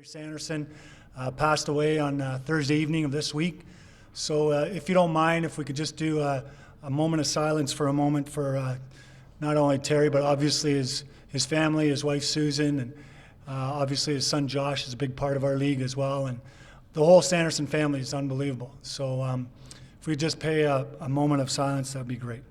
Sanderson passed away on Thursday evening of this week. So if you don't mind, if we could just do a moment of silence for a moment for not only Terry, but obviously his family, his wife Susan, and obviously his son Josh is a big part of our league as well. And the whole Sanderson family is unbelievable. So if we just pay a moment of silence, that would be great.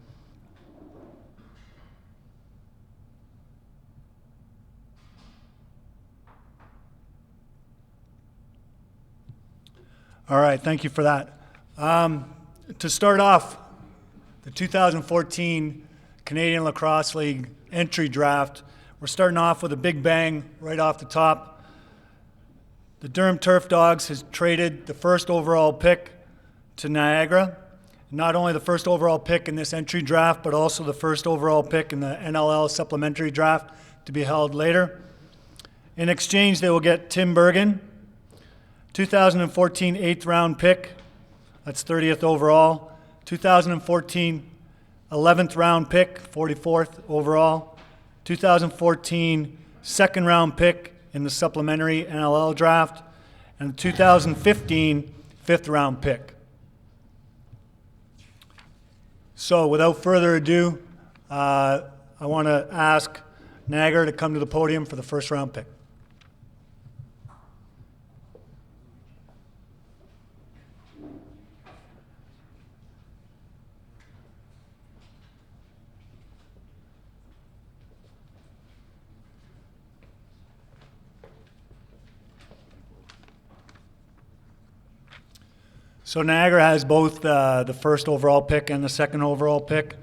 All right, thank you for that. To start off, the 2014 Canadian Lacrosse League entry draft, we're starting off with a big bang right off the top. The Durham Turf Dogs has traded the first overall pick to Niagara. Not only the first overall pick in this entry draft, but also the first overall pick in the NLL supplementary draft to be held later. In exchange, they will get Tim Bergen, 2014 8th round pick, that's 30th overall. 2014 11th round pick, 44th overall. 2014 second round pick in the supplementary NLL draft. And 2015 5th round pick. So without further ado, I want to ask Niagara to come to the podium for the first round pick. So Niagara has both the first overall pick and the second overall pick.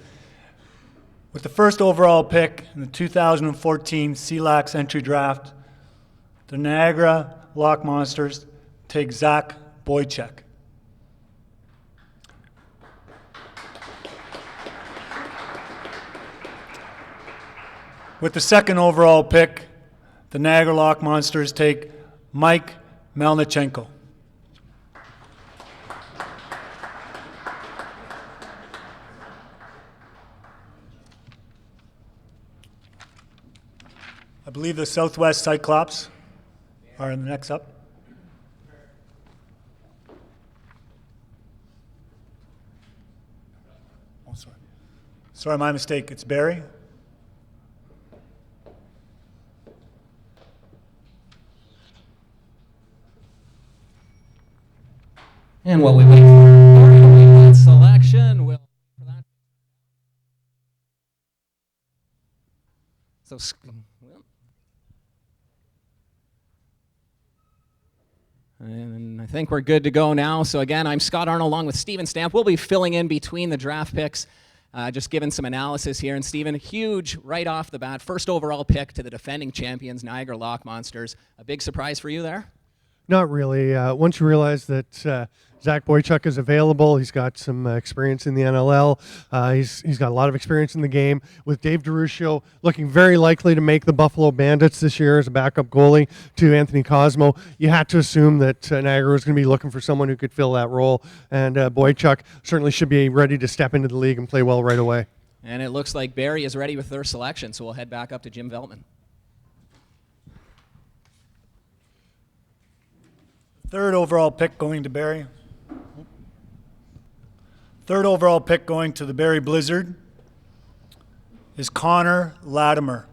With the first overall pick in the 2014 CLax entry draft, the Niagara Lock Monsters take Zach Boychuk. With the second overall pick, the Niagara Lock Monsters take Mike Melnichenko. I believe the South West Cyclops are in the next up. Oh, sorry. Sorry, my mistake. It's Barrie. And while we wait for that selection, we'll for that. So, and I think we're good to go now. So again, I'm Scott Arnold along with Stephen Stamp. We'll be filling in between the draft picks, just giving some analysis here. And Stephen, huge right off the bat, first overall pick to the defending champions, Niagara Lock Monsters. A big surprise for you there? Not really. Once you realize that Zach Boychuk is available, he's got some experience in the NLL. He's got a lot of experience in the game. With Dave DeRuscio looking very likely to make the Buffalo Bandits this year as a backup goalie to Anthony Cosmo, you had to assume that Niagara was going to be looking for someone who could fill that role. And Boychuk certainly should be ready to step into the league and play well right away. And it looks like Barrie is ready with their selection, so we'll head back up to Jim Veltman. Third overall pick going to Barrie. Third overall pick going to the Barrie Blizzard is Connor Latimer.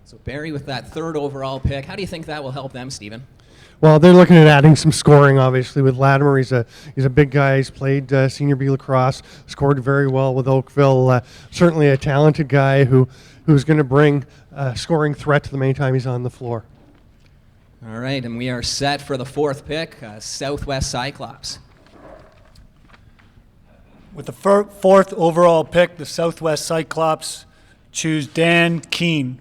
So Barrie with that third overall pick. How do you think that will help them, Stephen? Well, they're looking at adding some scoring, obviously, with Latimer. He's a big guy. He's played Senior B lacrosse, scored very well with Oakville. Certainly a talented guy who's going to bring scoring threat to them anytime he's on the floor. All right, and we are set for the fourth pick, South West Cyclops. With the fourth overall pick, the South West Cyclops choose Dan Keene.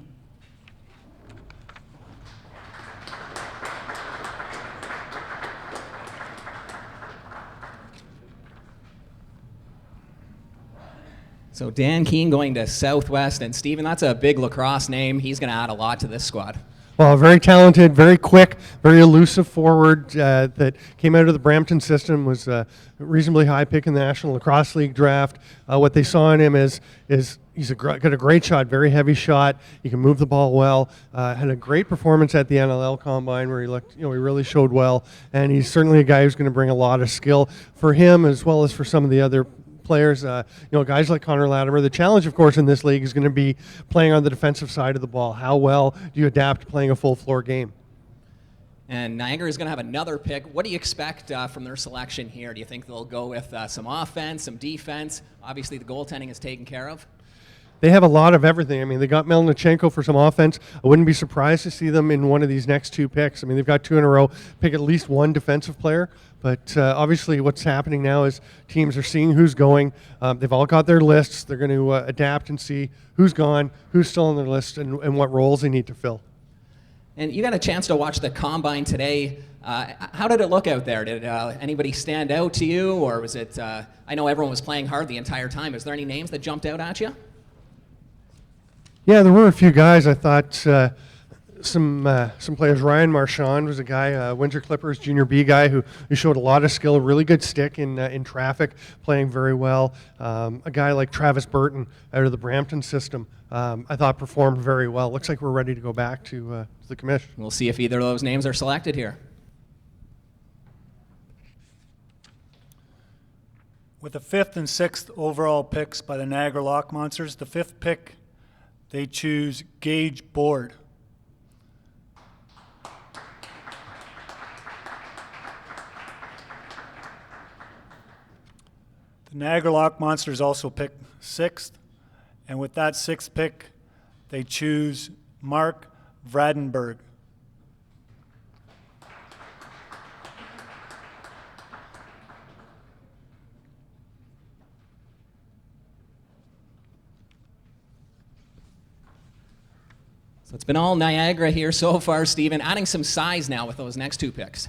So Dan Keene going to Southwest, and Stephen, that's a big lacrosse name. He's going to add a lot to this squad. Well, very talented, very quick, very elusive forward that came out of the Brampton system, was a reasonably high pick in the National Lacrosse League draft. What they saw in him is he's got a great shot, very heavy shot. He can move the ball well. Had a great performance at the NLL Combine where he looked, he really showed well. And he's certainly a guy who's going to bring a lot of skill for him as well as for some of the other players, guys like Connor Latimer. The challenge, of course, in this league is going to be playing on the defensive side of the ball. How well do you adapt to playing a full floor game? And Niagara is going to have another pick. What do you expect from their selection here? Do you think they'll go with some offense, some defense? Obviously, the goaltending is taken care of. They have a lot of everything. I mean, they got Melnichenko for some offense. I wouldn't be surprised to see them in one of these next two picks. I mean, they've got two in a row. Pick at least one defensive player. But obviously what's happening now is teams are seeing who's going. They've all got their lists. They're going to adapt and see who's gone, who's still on their list, and what roles they need to fill. And you got a chance to watch the Combine today. How did it look out there? Did anybody stand out to you? Or was it, I know everyone was playing hard the entire time. Is there any names that jumped out at you? Yeah, there were a few guys. I thought some players. Ryan Marchand was a guy, Windsor Clippers junior B guy who showed a lot of skill, really good stick in traffic, playing very well. A guy like Travis Burton out of the Brampton system, I thought performed very well. Looks like we're ready to go back to the commission. We'll see if either of those names are selected here. With the fifth and sixth overall picks by the Niagara Lock Monsters, the fifth pick, they choose Gage Board. The Niagara Lock Monsters also pick sixth, and with that sixth pick, they choose Mark Vradenberg. So it's been all Niagara here so far, Stephen. Adding some size now with those next two picks.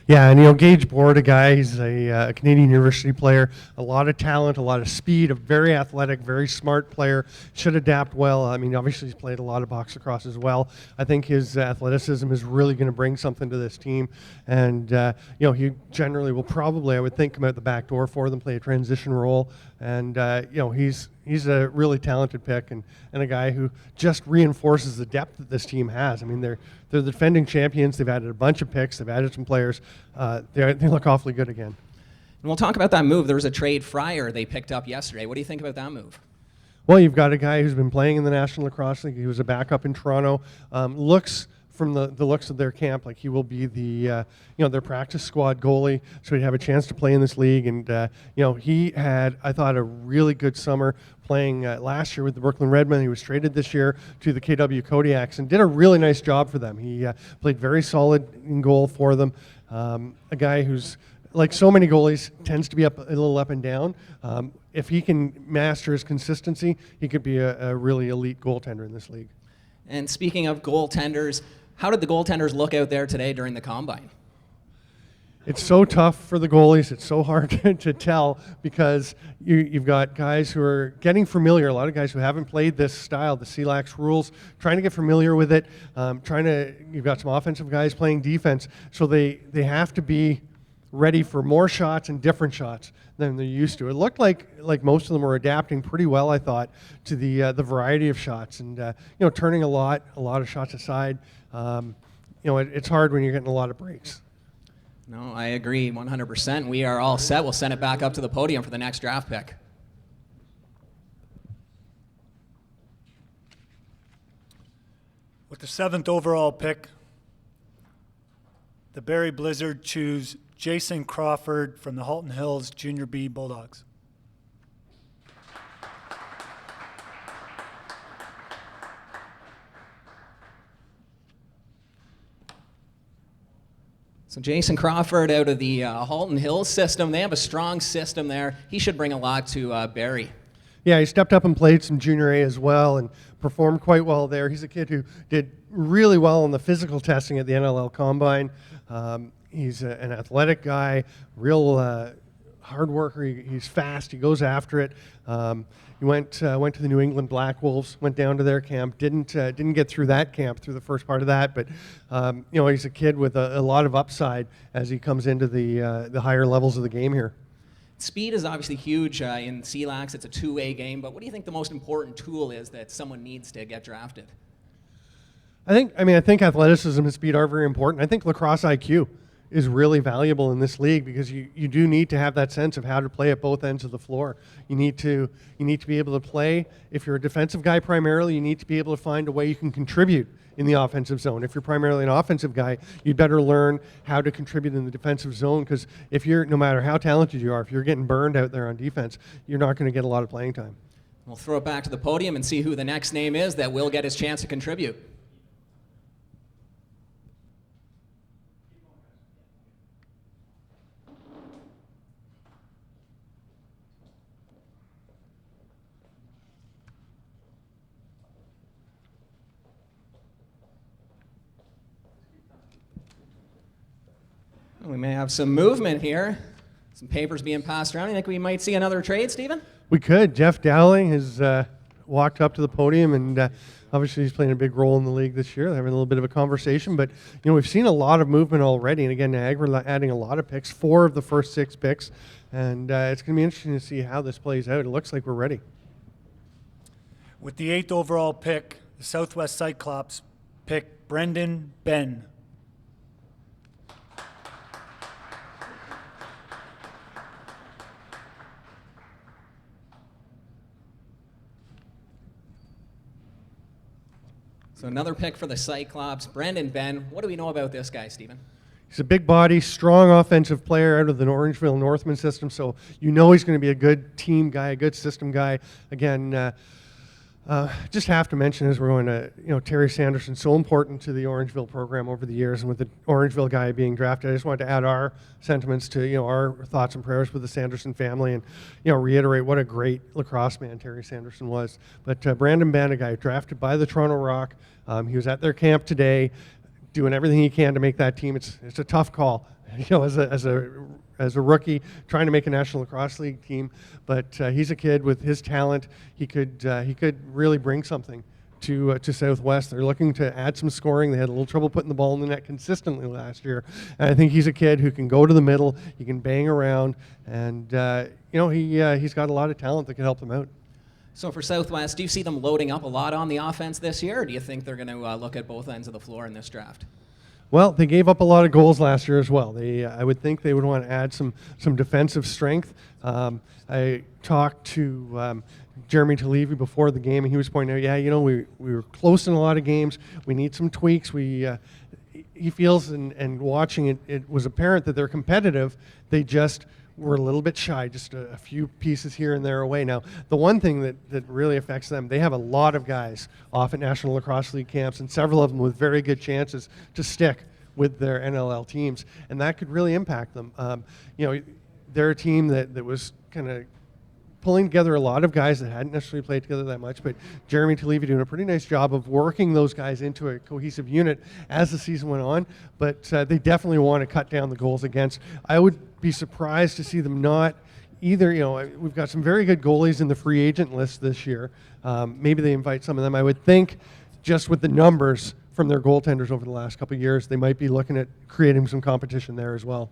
Yeah, and Gage Board, a guy, he's a Canadian University player, a lot of talent, a lot of speed, a very athletic, very smart player, should adapt well. I mean, obviously he's played a lot of box lacrosse as well. I think his athleticism is really going to bring something to this team, and he generally will probably, I would think, come out the back door for them, play a transition role, and he's a really talented pick and a guy who just reinforces the depth that this team has. I mean, they're the defending champions. They've added a bunch of picks. They've added some players. They look awfully good again. And we'll talk about that move. There was a trade Fryer they picked up yesterday. What do you think about that move? Well, you've got a guy who's been playing in the National Lacrosse League. He was a backup in Toronto. Looks from the looks of their camp like he will be the their practice squad goalie, so he'd have a chance to play in this league. And he had, I thought, a really good summer playing last year with the Brooklyn Redmen. He was traded this year to the KW Kodiaks and did a really nice job for them. He played very solid in goal for them. A guy who's, like so many goalies, tends to be a little up and down. If he can master his consistency, he could be a really elite goaltender in this league. And speaking of goaltenders, how did the goaltenders look out there today during the Combine? It's so tough for the goalies. It's so hard to tell because you've got guys who are getting familiar, a lot of guys who haven't played this style, the CLax rules, trying to get familiar with it, you've got some offensive guys playing defense, so they have to be ready for more shots and different shots than they're used to. It looked like most of them were adapting pretty well, I thought, to the variety of shots and turning a lot of shots aside. It's hard when you're getting a lot of breaks. No, I agree 100%. We are all set. We'll send it back up to the podium for the next draft pick. With the seventh overall pick, the Barrie Blizzard choose Jason Crawford from the Halton Hills Junior B Bulldogs. So Jason Crawford out of the Halton Hills system. They have a strong system there. He should bring a lot to Barrie. Yeah, he stepped up and played some Junior A as well and performed quite well there. He's a kid who did really well on the physical testing at the NLL Combine. He's an athletic guy, real hard worker. He's fast. He goes after it. He went to the New England Black Wolves, went down to their camp. Didn't get through that camp, through the first part of that, but he's a kid with a lot of upside as he comes into the higher levels of the game here. Speed is obviously huge in CLax. It's a two-way game, but what do you think the most important tool is that someone needs to get drafted? I think athleticism and speed are very important. I think lacrosse IQ is really valuable in this league because you do need to have that sense of how to play at both ends of the floor. You need to be able to play. If you're a defensive guy primarily, you need to be able to find a way you can contribute in the offensive zone. If you're primarily an offensive guy, you'd better learn how to contribute in the defensive zone because no matter how talented you are, if you're getting burned out there on defense, you're not going to get a lot of playing time. We'll throw it back to the podium and see who the next name is that will get his chance to contribute. We may have some movement here. Some papers being passed around. You think we might see another trade, Stephen? We could. Jeff Dowling has walked up to the podium, and obviously he's playing a big role in the league this year. They're having a little bit of a conversation, but we've seen a lot of movement already. And again, Niagara adding a lot of picks, 4 of the first 6 picks, and it's going to be interesting to see how this plays out. It looks like we're ready. With the 8th overall pick, the South West Cyclops pick Brendan Ben. So another pick for the Cyclops. Brendan Ben. What do we know about this guy, Stephen? He's a big body, strong offensive player out of the Orangeville Northman system, so he's going to be a good team guy, a good system guy. Again, just have to mention as we're going to, Terry Sanderson, so important to the Orangeville program over the years, and with the Orangeville guy being drafted, I just wanted to add our sentiments to, our thoughts and prayers with the Sanderson family and, reiterate what a great lacrosse man Terry Sanderson was. But Brandon Ben, a guy drafted by the Toronto Rock, he was at their camp today, doing everything he can to make that team. It's a tough call, as a rookie trying to make a National Lacrosse League team. But he's a kid with his talent. He could really bring something to Southwest. They're looking to add some scoring. They had a little trouble putting the ball in the net consistently last year. And I think he's a kid who can go to the middle. He can bang around, and he's got a lot of talent that can help them out. So for Southwest, do you see them loading up a lot on the offense this year, or do you think they're going to look at both ends of the floor in this draft? Well, they gave up a lot of goals last year as well. I would think they would want to add some defensive strength. I talked to Jeremy Talevy before the game, and he was pointing out, we were close in a lot of games. We need some tweaks. He feels, and watching it was apparent that they're competitive. They just were a little bit shy, just a few pieces here and there away. Now, the one thing that really affects them, they have a lot of guys off at National Lacrosse League camps, and several of them with very good chances to stick with their NLL teams, and that could really impact them. They're a team that was kind of pulling together a lot of guys that hadn't necessarily played together that much, but Jeremy Talevy doing a pretty nice job of working those guys into a cohesive unit as the season went on, but they definitely want to cut down the goals against. I would be surprised to see them not either. We've got some very good goalies in the free agent list this year. Maybe they invite some of them. I would think just with the numbers from their goaltenders over the last couple of years, they might be looking at creating some competition there as well.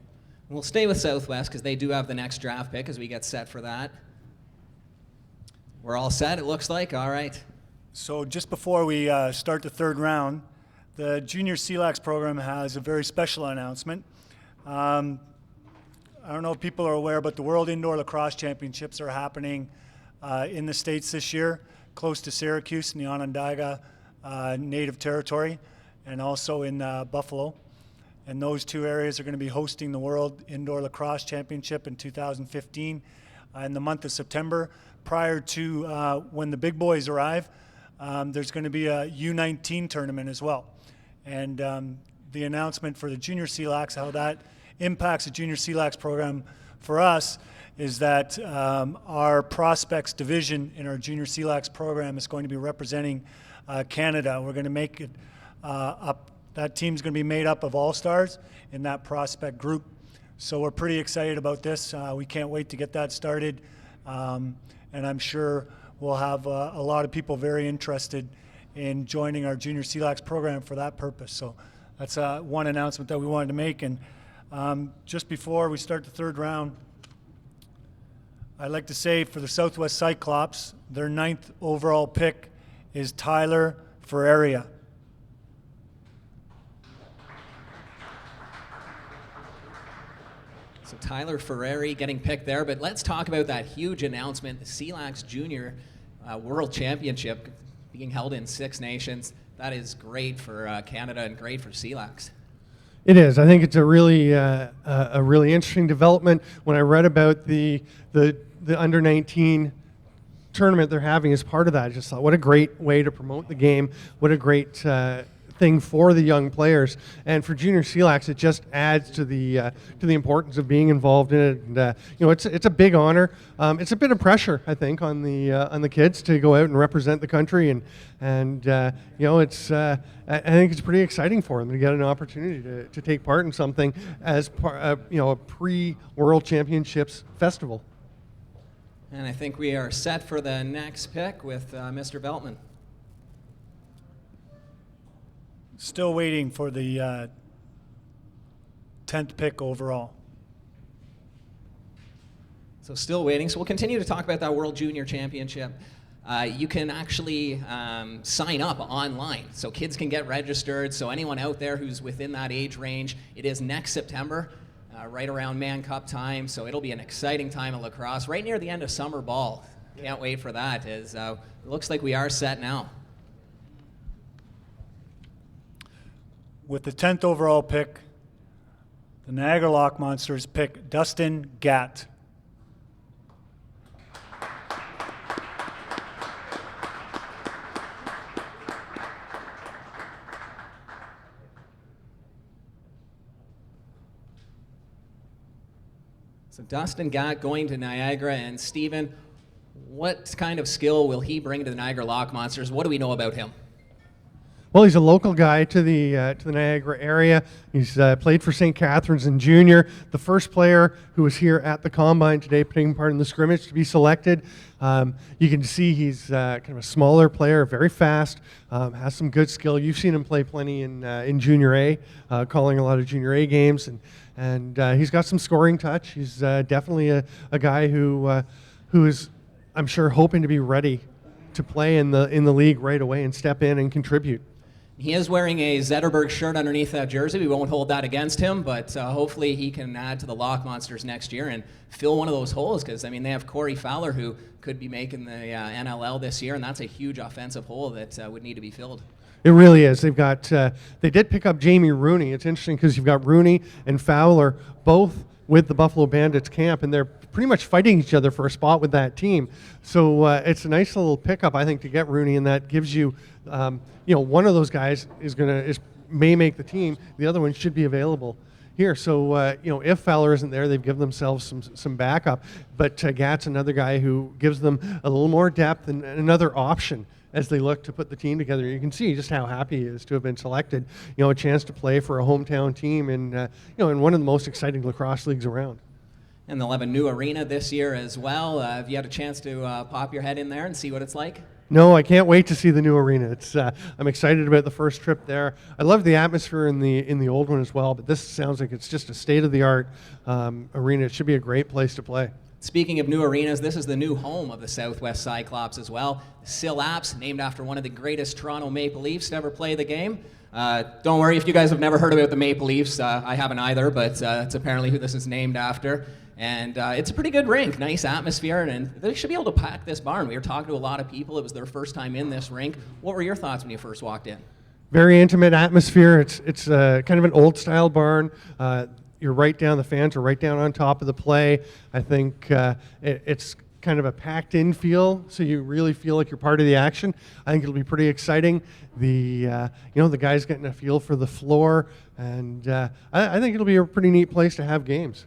We'll stay with Southwest because they do have the next draft pick as we get set for that. We're all set, it looks like. All right. So just before we start the 3rd round, the Junior CLax program has a very special announcement. I don't know if people are aware, but the World Indoor Lacrosse Championships are happening in the States this year, close to Syracuse in the Onondaga Native Territory, and also in Buffalo. and those two areas are going to be hosting the World Indoor Lacrosse Championship in 2015 in the month of September. Prior to when the big boys arrive, there's going to be a U19 tournament as well. And the announcement for the Junior CLax, how that impacts the Junior CLax program for us, is that our prospects division in our Junior CLax program is going to be representing Canada. We're going to make it up. That team's going to be made up of all-stars in that prospect group. So we're pretty excited about this. We can't wait to get that started. And I'm sure we'll have a lot of people very interested in joining our Junior CLax program for that purpose. So that's one announcement that we wanted to make. And just before we start the third round, I'd like to say for the South West Cyclops, their 9th overall pick is Tyler Ferreira. So Tyler Ferrari getting picked there, but let's talk about that huge announcement, the CLax Junior World Championship being held in 6 nations. That is great for Canada and great for CLax. It is. I think it's a really interesting development. When I read about the under 19 tournament they're having as part of that, I just thought, what a great way to promote the game. What a great thing for the young players, and for Junior CLax, it just adds to the importance of being involved in it. And it's a big honor. It's a bit of pressure, I think, on the kids to go out and represent the country, and it's I think it's pretty exciting for them to get an opportunity to take part in something as a pre-World Championships festival. And I think we are set for the next pick with Mr. Veltman. Still waiting for the 10th pick overall. So still waiting. So we'll continue to talk about that World Junior Championship. You can actually sign up online, so kids can get registered. So anyone out there who's within that age range, it is next September, right around Man Cup time. So it'll be an exciting time of lacrosse, right near the end of summer ball. Can't wait for that. It looks like we are set now. With the 10th overall pick, the Niagara Lock Monsters pick Dustin Gatt. So Dustin Gatt going to Niagara, and Stephen, what kind of skill will he bring to the Niagara Lock Monsters? What do we know about him? Well, he's a local guy to the Niagara area. He's played for St. Catharines in junior. The first player who was here at the Combine today, taking part in the scrimmage, to be selected. You can see he's kind of a smaller player, very fast, has some good skill. You've seen him play plenty in Junior A, calling a lot of Junior A games, and he's got some scoring touch. He's definitely a guy who is, I'm sure, hoping to be ready to play in the league right away and step in and contribute. He is wearing a Zetterberg shirt underneath that jersey. We won't hold that against him, but hopefully he can add to the Lock Monsters next year and fill one of those holes, because, they have Corey Fowler, who could be making the NLL this year, and that's a huge offensive hole that would need to be filled. It really is. They've got. They did pick up Jamie Rooney. It's interesting because you've got Rooney and Fowler both with the Buffalo Bandits camp, and they're pretty much fighting each other for a spot with that team. So it's a nice little pickup, I think, to get Rooney, and that gives you, one of those guys may make the team. The other one should be available here. So if Fowler isn't there, they've given themselves some backup. But Gatt's another guy who gives them a little more depth and another option as they look to put the team together. You can see just how happy he is to have been selected. A chance to play for a hometown team in one of the most exciting lacrosse leagues around. And they'll have a new arena this year as well. Have you had a chance to pop your head in there and see what it's like? No, I can't wait to see the new arena. I'm excited about the first trip there. I love the atmosphere in the old one as well, but this sounds like it's just a state-of-the-art arena. It should be a great place to play. Speaking of new arenas, this is the new home of the South West Cyclops as well. Syl Apps, named after one of the greatest Toronto Maple Leafs to ever play the game. Don't worry if you guys have never heard about the Maple Leafs. I haven't either, but it's apparently who this is named after. And it's a pretty good rink, nice atmosphere, and they should be able to pack this barn. We were talking to a lot of people. It was their first time in this rink. What were your thoughts when you first walked in? Very intimate atmosphere. It's kind of an old style barn. You're right down, the fans are right down on top of the play. I think it's kind of a packed in feel, so you really feel like you're part of the action. I think it'll be pretty exciting. The guys getting a feel for the floor, and I think it'll be a pretty neat place to have games.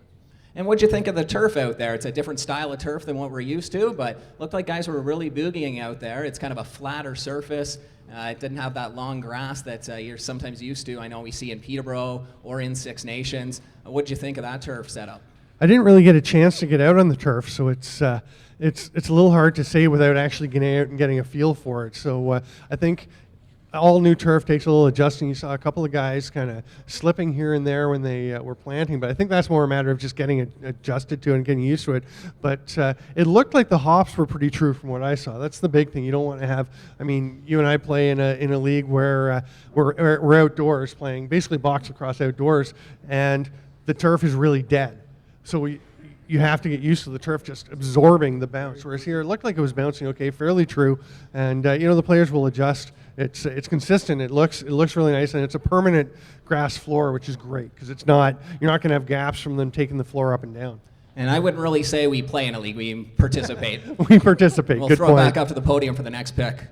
And what'd you think of the turf out there? It's a different style of turf than what we're used to, but looked like guys were really boogieing out there. It's kind of a flatter surface. It didn't have that long grass that you're sometimes used to. I know we see in Peterborough or in Six Nations. What'd you think of that turf setup? I didn't really get a chance to get out on the turf, so it's a little hard to say without actually getting out and getting a feel for it. So I think all new turf takes a little adjusting. You saw a couple of guys kind of slipping here and there when they were planting, but I think that's more a matter of just getting adjusted to it and getting used to it. But it looked like the hops were pretty true from what I saw. That's the big thing. You don't want to have, I mean, you and I play in a league where we're outdoors playing, basically box lacrosse outdoors, and the turf is really dead. So you have to get used to the turf just absorbing the bounce. Whereas here, it looked like it was bouncing okay, fairly true, and the players will adjust. It's consistent. It looks really nice, and it's a permanent grass floor, which is great because you're not going to have gaps from them taking the floor up and down. And I wouldn't really say we play in a league. We participate. We participate. We'll Good throw point. it back up to the podium for the next pick.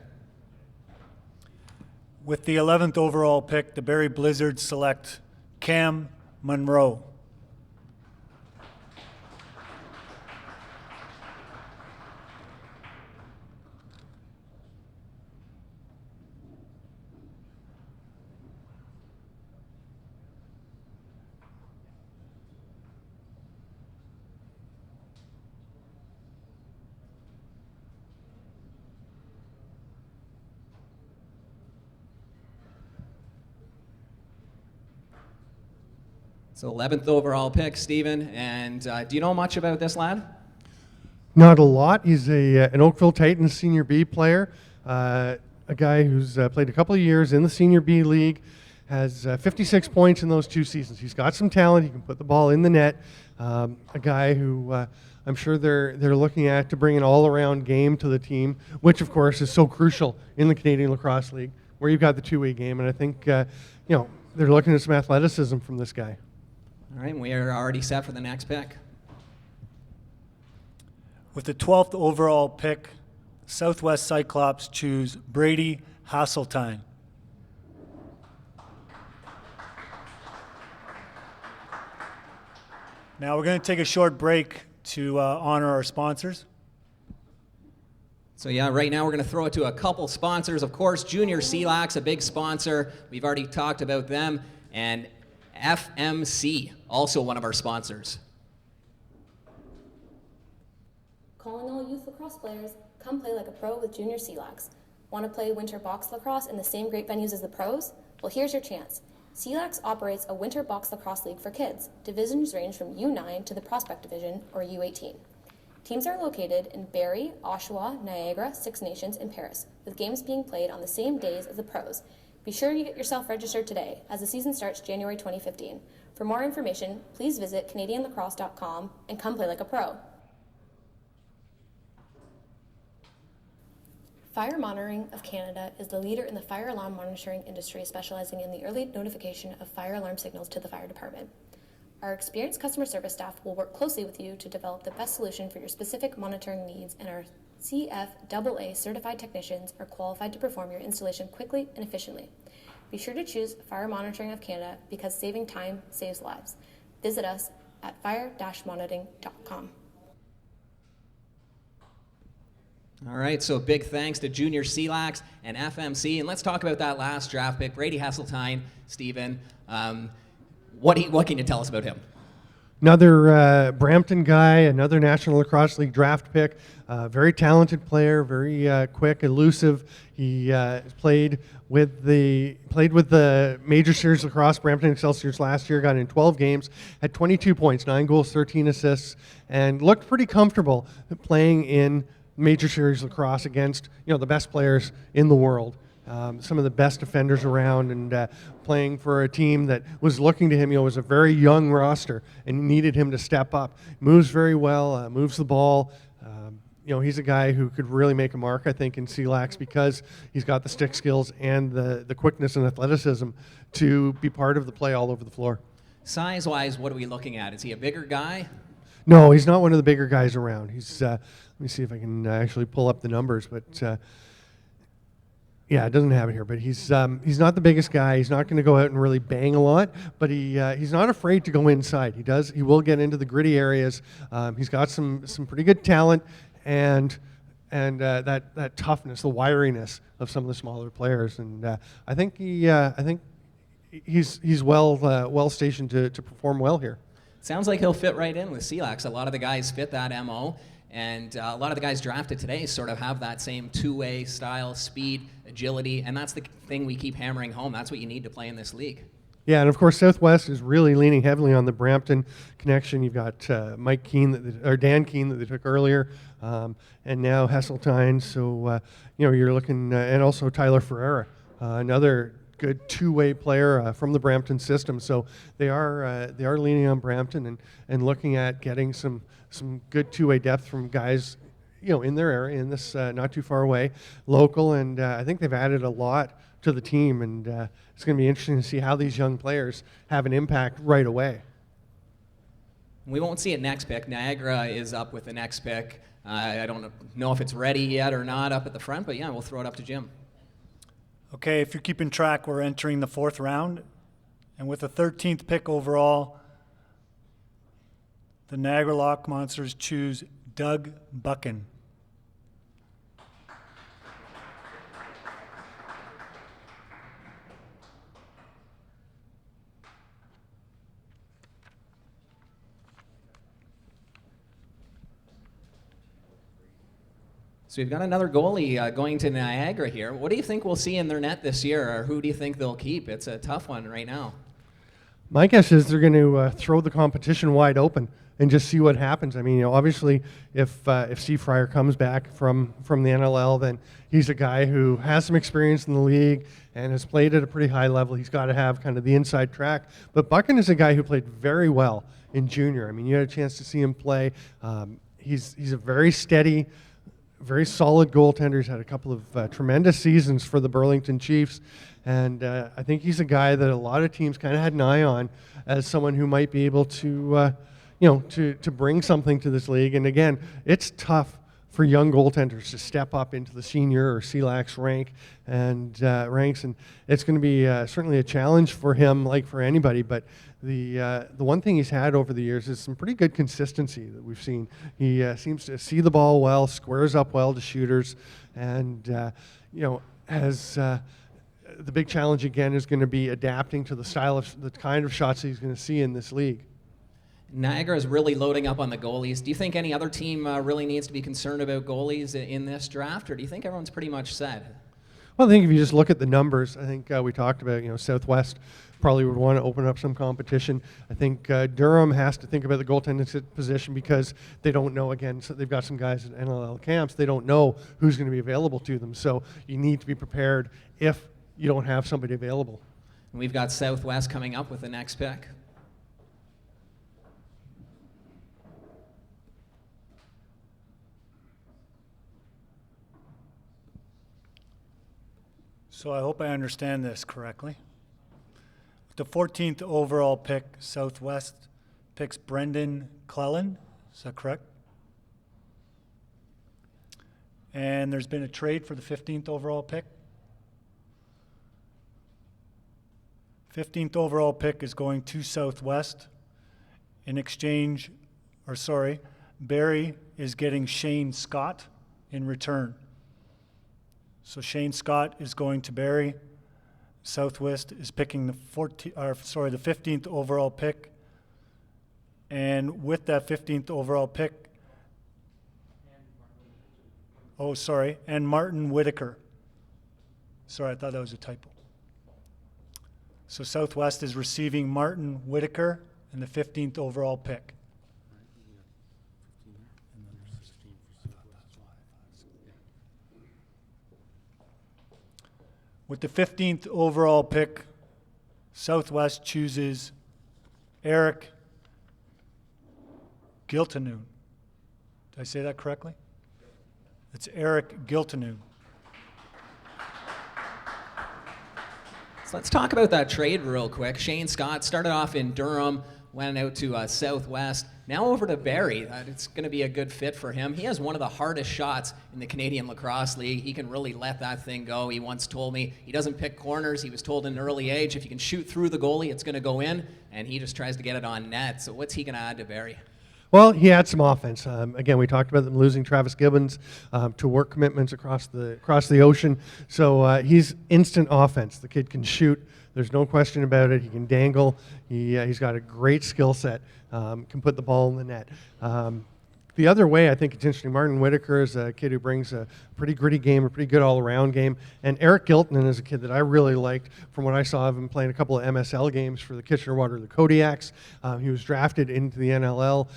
With the 11th overall pick, the Barrie Blizzards select Cam Monroe. So 11th overall pick, Stephen. And do you know much about this lad? Not a lot. He's an Oakville Titans Senior B player, a guy who's played a couple of years in the Senior B League, has 56 points in those 2 seasons. He's got some talent. He can put the ball in the net. A guy who I'm sure they're looking at to bring an all-around game to the team, which, of course, is so crucial in the Canadian Lacrosse League, where you've got the two-way game. And I think, they're looking at some athleticism from this guy. All right, we are already set for the next pick. With the 12th overall pick, South West Cyclops choose Brady Hasseltine. Now we're going to take a short break to honor our sponsors. So yeah, right now we're going to throw it to a couple sponsors. Of course, Junior CLax, a big sponsor. We've already talked about them. And FMC, also one of our sponsors. Calling all youth lacrosse players, come play like a pro with Junior CLax. Want to play winter box lacrosse in the same great venues as the pros? Well, here's your chance. CLax operates a winter box lacrosse league for kids. Divisions range from U9 to the Prospect Division, or U18. Teams are located in Barrie, Oshawa, Niagara, Six Nations, and Paris, with games being played on the same days as the pros. Be sure you get yourself registered today, as the season starts January 2015. For more information, please visit CanadianLacrosse.com and come play like a pro. Fire Monitoring of Canada is the leader in the fire alarm monitoring industry, specializing in the early notification of fire alarm signals to the fire department. Our experienced customer service staff will work closely with you to develop the best solution for your specific monitoring needs, and our CFAA certified technicians are qualified to perform your installation quickly and efficiently. Be sure to choose Fire Monitoring of Canada because saving time saves lives. Visit us at fire-monitoring.com. All right, so big thanks to Junior CLax and FMC. And let's talk about that last draft pick, Brady Hasseltine, Stephen. What can you tell us about him? Another Brampton guy, another National Lacrosse League draft pick, very talented player, very quick, elusive. He played with the Major Series Lacrosse Brampton Excelsiors last year, got in 12 games, had 22 points, 9 goals, 13 assists, and looked pretty comfortable playing in Major Series Lacrosse against the best players in the world. Some of the best defenders around, and playing for a team that was looking to him. Was a very young roster and needed him to step up. Moves very well, moves the ball. he's a guy who could really make a mark, I think, in CLax because he's got the stick skills and the quickness and athleticism to be part of the play all over the floor. Size-wise, what are we looking at? Is he a bigger guy? No, he's not one of the bigger guys around. He's let me see if I can actually pull up the numbers, but yeah, it doesn't have it here. But he's not the biggest guy. He's not going to go out and really bang a lot, but he's not afraid to go inside. He will get into the gritty areas. He's got some pretty good talent and that toughness, the wiriness of some of the smaller players. And I think he's well stationed to perform well here. Sounds like he'll fit right in with CLax. A lot of the guys fit that MO, and a lot of the guys drafted today sort of have that same two-way style, speed, agility, and that's the thing we keep hammering home. That's what you need to play in this league. Yeah, and of course Southwest is really leaning heavily on the Brampton connection. You've got Mike Keane, or Dan Keane that they took earlier, and now Hesseltine. So you're looking, and also Tyler Ferreira, another good two-way player from the Brampton system. So they are leaning on Brampton and looking at getting some good two-way depth from guys in their area, in this not too far away, local, and I think they've added a lot to the team, and it's going to be interesting to see how these young players have an impact right away. We won't see it next pick. Niagara is up with the next pick. I don't know if it's ready yet or not up at the front, but yeah, we'll throw it up to Jim. Okay, if you're keeping track, we're entering the 4th round, and with the 13th pick overall, the Niagara Lock Monsters choose Doug Buchan. So we've got another goalie going to Niagara here. What do you think we'll see in their net this year, or who do you think they'll keep? It's a tough one right now. My guess is they're going to throw the competition wide open and just see what happens. I mean, obviously, if Steve Fryer comes back from the NLL, then he's a guy who has some experience in the league and has played at a pretty high level. He's got to have kind of the inside track. But Buchan is a guy who played very well in junior. I mean, you had a chance to see him play. He's a very steady, very solid goaltender. He's had a couple of tremendous seasons for the Burlington Chiefs, and I think he's a guy that a lot of teams kind of had an eye on as someone who might be able to, to bring something to this league. And again, it's tough for young goaltenders to step up into the senior or CLax ranks, and it's going to be certainly a challenge for him, like for anybody. But the one thing he's had over the years is some pretty good consistency that we've seen. He seems to see the ball well, squares up well to shooters, and has the big challenge again is going to be adapting to the kind of shots that he's going to see in this league. Niagara is really loading up on the goalies. Do you think any other team really needs to be concerned about goalies in this draft, or do you think everyone's pretty much set? Well, I think if you just look at the numbers, I think we talked about, Southwest probably would want to open up some competition. I think Durham has to think about the goaltending position because they don't know, again, so they've got some guys at NLL camps. They don't know who's going to be available to them. So you need to be prepared if you don't have somebody available. And we've got Southwest coming up with the next pick. So I hope I understand this correctly. With the 14th overall pick, Southwest picks Brendan Clellan. Is that correct? And there's been a trade for the 15th overall pick. 15th overall pick is going to Southwest. In exchange, Barrie is getting Shane Scott in return. So Shane Scott is going to Barrie. Southwest is picking the 15th overall pick. And with that 15th overall pick, and Martin Whitaker. Sorry, I thought that was a typo. So Southwest is receiving Martin Whitaker and the 15th overall pick. With the 15th overall pick, Southwest chooses Eric Giltanoon. Did I say that correctly? It's Eric Giltonu. So let's talk about that trade real quick. Shane Scott started off in Durham, went out to South West, now over to Barrie. It's going to be a good fit for him. He has one of the hardest shots in the Canadian Lacrosse League. He can really let that thing go. He once told me he doesn't pick corners. He was told in an early age, if you can shoot through the goalie, it's going to go in, and he just tries to get it on net. So what's he going to add to Barrie? Well, he had some offense. Again, we talked about them losing Travis Gibbons to work commitments across the ocean. So he's instant offense. The kid can shoot. There's no question about it. He can dangle. He's got a great skill set. Can put the ball in the net. The other way, I think it's interesting. Martin Whitaker is a kid who brings a pretty gritty game, a pretty good all-around game. And Eric Giltonu is a kid that I really liked from what I saw of him playing a couple of MSL games for the Kitchener-Waterloo Kodiaks. He was drafted into the NLL.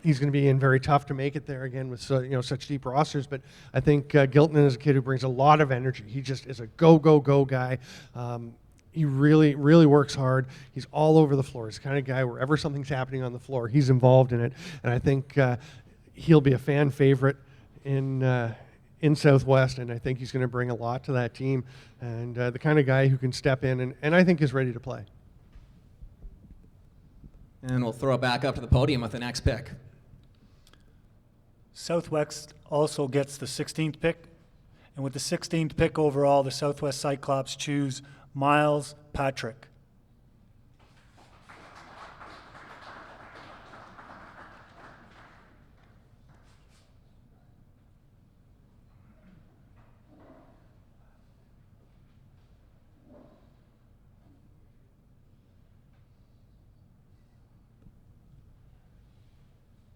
He's going to be in very tough to make it there again with such deep rosters. But I think Giltonu is a kid who brings a lot of energy. He just is a go guy. He really, really works hard. He's all over the floor. He's the kind of guy, wherever something's happening on the floor, he's involved in it. And I think he'll be a fan favorite in Southwest, and I think he's going to bring a lot to that team. And the kind of guy who can step in and I think is ready to play. And we'll throw it back up to the podium with the next pick. Southwest also gets the 16th pick. And with the 16th pick overall, the Southwest Cyclops choose Miles Patrick.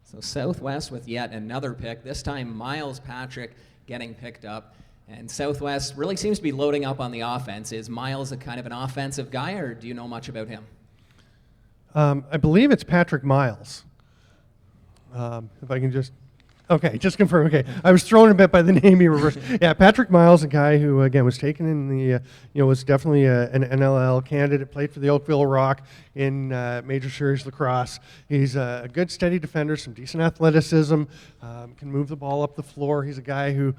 So Southwest with yet another pick, this time Miles Patrick getting picked up. And Southwest really seems to be loading up on the offense. Is Miles a kind of an offensive guy, or do you know much about him? I believe it's Patrick Miles. If I can just... Okay, just confirm. Okay, I was thrown a bit by the name he reversed. Yeah, Patrick Miles, a guy who again was taken in the, was definitely an NLL candidate. Played for the Oakville Rock in Major Series Lacrosse. He's a good, steady defender, some decent athleticism, can move the ball up the floor. He's a guy who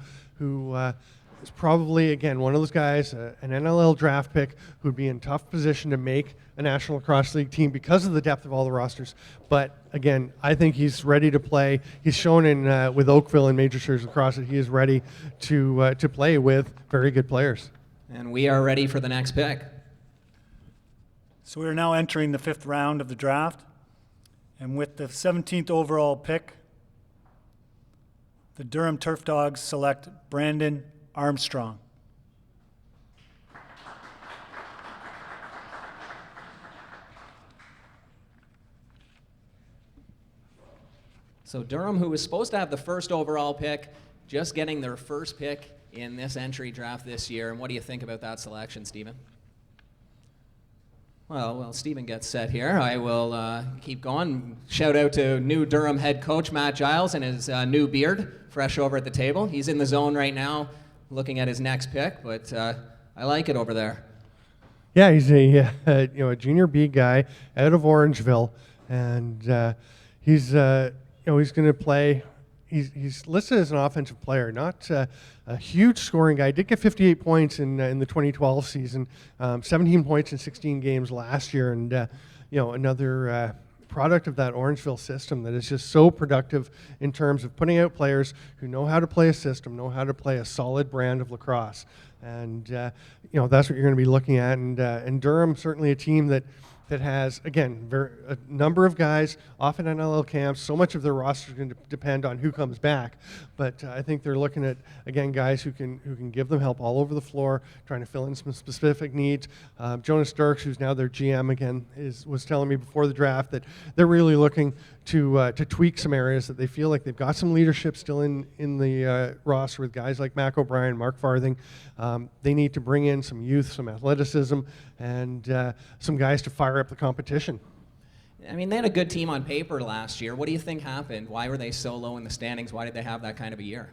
is probably again one of those guys, an NLL draft pick who'd be in tough position to make a National Lacrosse League team because of the depth of all the rosters. But again, I think he's ready to play. He's shown in with Oakville in Major Series Lacrosse that he is ready to play with very good players. And we are ready for the next pick. So we are now entering the 5th round of the draft. And with the 17th overall pick, the Durham Turf Dogs select Brandon Armstrong. So Durham, who was supposed to have the first overall pick, just getting their first pick in this entry draft this year. And what do you think about that selection, Stephen? Well, Stephen gets set here. I will keep going. Shout out to new Durham head coach Matt Giles and his new beard, fresh over at the table. He's in the zone right now, looking at his next pick, but I like it over there. Yeah, he's a junior B guy out of Orangeville, and he's going to play. He's listed as an offensive player, not a huge scoring guy. He did get 58 points in the 2012 season, 17 points in 16 games last year, and another product of that Orangeville system that is just so productive in terms of putting out players who know how to play a system, know how to play a solid brand of lacrosse, and that's what you're going to be looking at. And Durham, certainly a team that has, again, a number of guys off in NLL camps. So much of their roster is going to depend on who comes back. But I think they're looking at, again, guys who can give them help all over the floor, trying to fill in some specific needs. Jonas Dirks, who's now their GM again, was telling me before the draft that they're really looking to tweak some areas that they feel like they've got some leadership still in the roster with guys like Mac O'Brien, Mark Farthing. They need to bring in some youth, some athleticism, and some guys to fire up the competition. I mean, they had a good team on paper last year. What do you think happened? Why were they so low in the standings? Why did they have that kind of a year?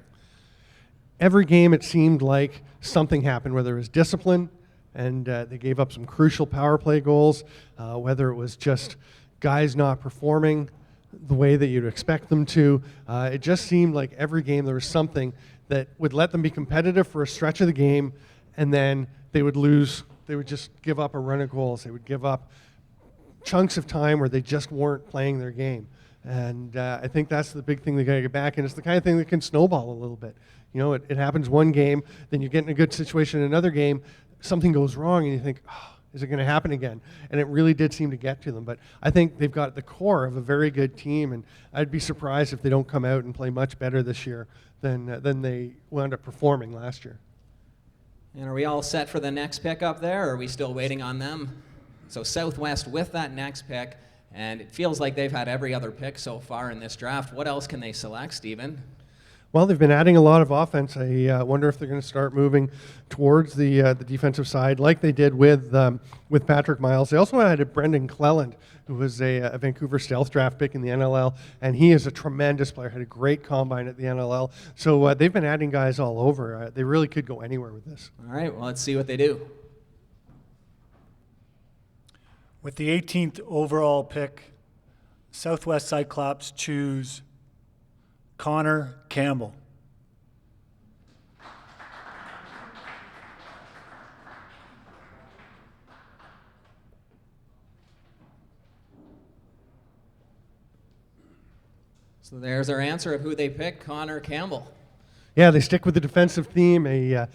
Every game it seemed like something happened, whether it was discipline, and they gave up some crucial power play goals, whether it was just guys not performing the way that you'd expect them to. It just seemed like every game there was something that would let them be competitive for a stretch of the game, and then they would lose. They would just give up a run of goals. They would give up chunks of time where they just weren't playing their game. And I think that's the big thing they got to get back, and it's the kind of thing that can snowball a little bit. You know, it happens one game, then you get in a good situation in another game, something goes wrong, and you think, oh, is it going to happen again? And it really did seem to get to them. But I think they've got the core of a very good team, and I'd be surprised if they don't come out and play much better this year than they wound up performing last year. And are we all set for the next pick up there, or are we still waiting on them? So Southwest with that next pick, and it feels like they've had every other pick so far in this draft. What else can they select, Stephen? Well, they've been adding a lot of offense. I wonder if they're going to start moving towards the defensive side, like they did with Patrick Miles. They also added Brendan Cleland, who was a Vancouver Stealth draft pick in the NLL, and he is a tremendous player. Had a great combine at the NLL. So they've been adding guys all over. They really could go anywhere with this. All right, well, let's see what they do. With the 18th overall pick, South West Cyclops choose Connor Campbell. So there's our answer of who they pick, Connor Campbell. Yeah, they stick with the defensive theme, a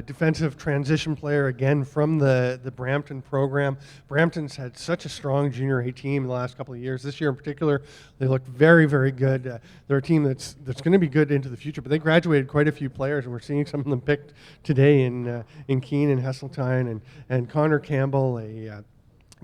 defensive transition player, again, from the Brampton program. Brampton's had such a strong junior A team in the last couple of years. This year in particular, they looked very, very good. They're a team that's going to be good into the future, but they graduated quite a few players, and we're seeing some of them picked today in Keene and Heseltine, and Connor Campbell, a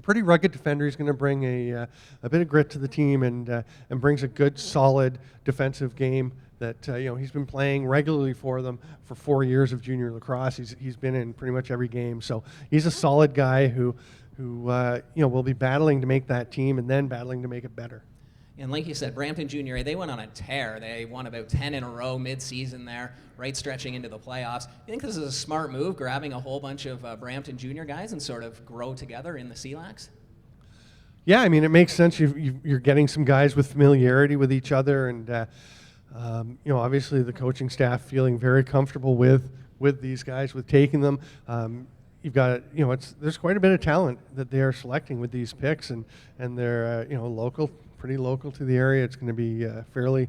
pretty rugged defender. He's going to bring a bit of grit to the team and brings a good, solid defensive game that he's been playing regularly for them for 4 years of junior lacrosse. He's been in pretty much every game, so he's a solid guy who will be battling to make that team and then battling to make it better. And like you said, Brampton Junior A, they went on a tear. They won about 10 in a row mid-season there, right stretching into the playoffs. You think this is a smart move, grabbing a whole bunch of Brampton Junior guys and sort of grow together in the CLax? Yeah, I mean, it makes sense. You're getting some guys with familiarity with each other, and obviously the coaching staff feeling very comfortable with these guys, with taking them. You've got, there's quite a bit of talent that they are selecting with these picks, and they're local, pretty local to the area. It's going to be fairly,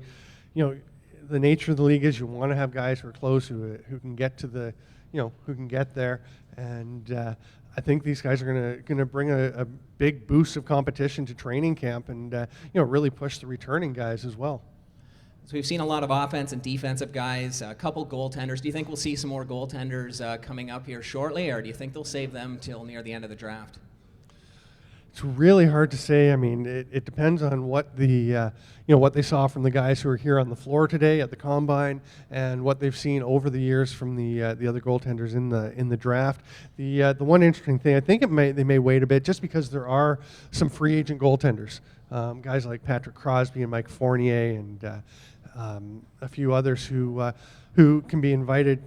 the nature of the league is you want to have guys who are close, who can get to the, who can get there, and I think these guys are going to bring a big boost of competition to training camp, and really push the returning guys as well. So we've seen a lot of offense and defensive guys, a couple goaltenders. Do you think we'll see some more goaltenders coming up here shortly, or do you think they'll save them till near the end of the draft? It's really hard to say. I mean, it depends on what the what they saw from the guys who are here on the floor today at the combine, and what they've seen over the years from the other goaltenders in the draft. The one interesting thing, I think they may wait a bit, just because there are some free agent goaltenders, guys like Patrick Crosby and Mike Fournier and a few others who can be invited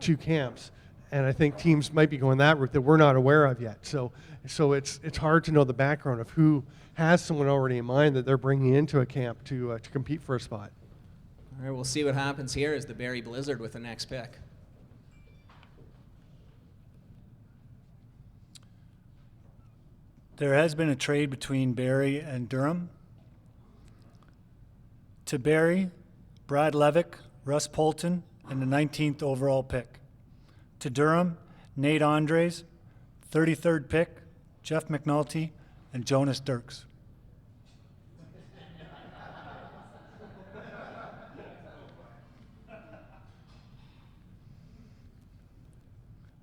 to camps. And I think teams might be going that route that we're not aware of yet. So it's hard to know the background of who has someone already in mind that they're bringing into a camp to compete for a spot. All right, we'll see what happens here as the Barrie Blizzard with the next pick. There has been a trade between Barrie and Durham. To Barrie, Brad Levick, Russ Polton, and the 19th overall pick. To Durham, Nate Andres, 33rd pick, Jeff McNulty, and Jonas Dirks.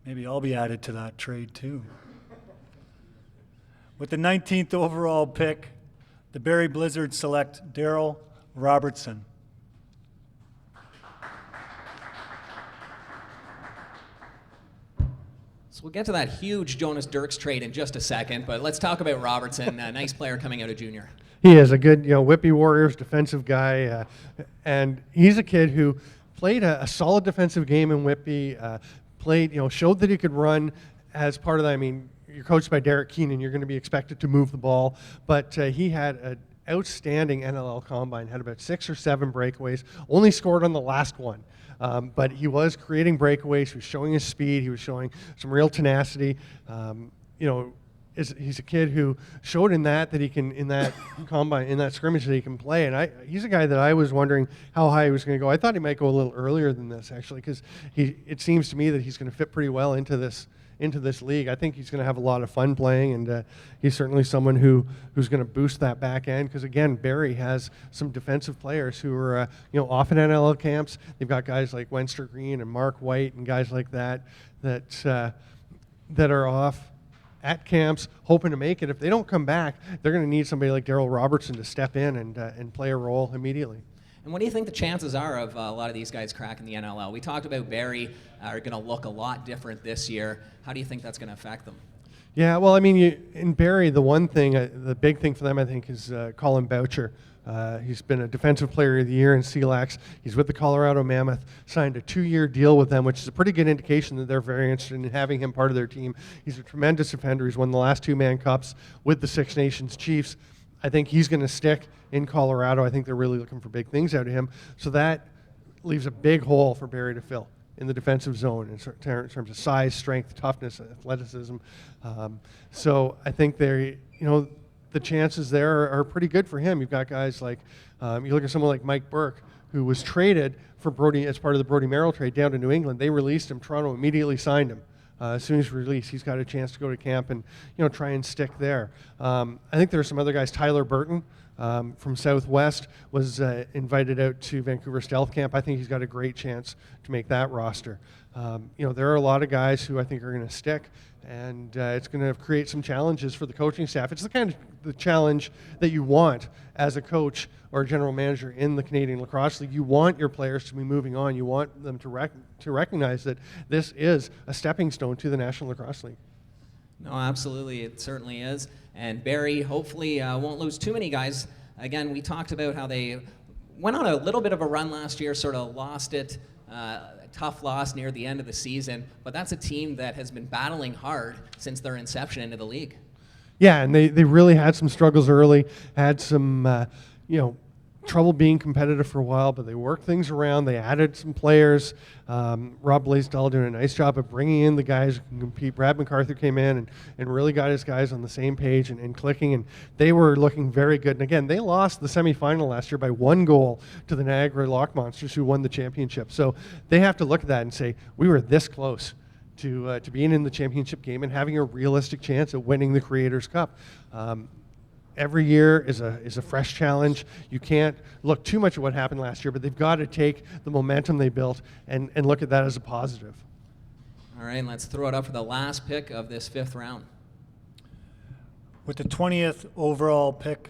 Maybe I'll be added to that trade too. With the 19th overall pick, the Barrie Blizzard select Daryl Robertson. So we'll get to that huge Jonas Dirks trade in just a second, but let's talk about Robertson, a nice player coming out of junior. He is a good, Whippy Warriors defensive guy, and he's a kid who played a solid defensive game in Whippy, showed that he could run as part of that. I mean, you're coached by Derek Keenan, you're going to be expected to move the ball, but he had an outstanding NLL combine, had about 6 or 7 breakaways, only scored on the last one. but he was creating breakaways. He was showing his speed. He was showing some real tenacity. He's a kid who showed in that he can, in that combine, in that scrimmage, that he can play. And he's a guy that I was wondering how high he was going to go. I thought he might go a little earlier than this, actually, because it seems to me that he's going to fit pretty well into this league. I think he's going to have a lot of fun playing, and he's certainly someone who's going to boost that back end. Because again, Barrie has some defensive players who are off at NLL camps. They've got guys like Wenster Green and Mark White and guys like that are off at camps, hoping to make it. If they don't come back, they're going to need somebody like Daryl Robertson to step in and play a role immediately. And what do you think the chances are of a lot of these guys cracking the NLL? We talked about Barrie are going to look a lot different this year. How do you think that's going to affect them? Yeah, well, I mean, in Barrie, the big thing for them, I think, is Colin Boucher. He's been a Defensive Player of the Year in CLax. He's with the Colorado Mammoth, signed a 2-year deal with them, which is a pretty good indication that they're very interested in having him part of their team. He's a tremendous defender. He's won the last 2-man cups with the Six Nations Chiefs. I think he's going to stick in Colorado. I think they're really looking for big things out of him. So that leaves a big hole for Barrie to fill in the defensive zone in terms of size, strength, toughness, athleticism. So I think the chances there are pretty good for him. You've got guys like, you look at someone like Mike Burke, who was traded for Brody as part of the Brody Merrill trade down to New England. They released him. Toronto immediately signed him. As soon as he's released, he's got a chance to go to camp and try and stick there. I think there are some other guys. Tyler Burton from South West was invited out to Vancouver Stealth Camp. I think he's got a great chance to make that roster. There are a lot of guys who I think are going to stick, and it's going to create some challenges for the coaching staff. It's the kind of the challenge that you want as a coach or a general manager in the Canadian Lacrosse League. You want your players to be moving on. You want them to recognize that this is a stepping stone to the National Lacrosse League. No, absolutely, it certainly is. And Barrie hopefully won't lose too many guys. Again, we talked about how they went on a little bit of a run last year, sort of lost it, a tough loss near the end of the season, but that's a team that has been battling hard since their inception into the league. Yeah, and they really had some struggles early, had some trouble being competitive for a while, but they worked things around. They added some players. Rob Blaisdell doing a nice job of bringing in the guys who can compete. Brad MacArthur came in and really got his guys on the same page and clicking, and they were looking very good. And again, they lost the semifinal last year by 1 goal to the Niagara Lock Monsters, who won the championship. So they have to look at that and say, we were this close to being in the championship game and having a realistic chance at winning the Creators Cup. Every year is a fresh challenge. You can't look too much at what happened last year, but they've got to take the momentum they built and look at that as a positive. All right, and let's throw it up for the last pick of this 5th round. With the 20th overall pick,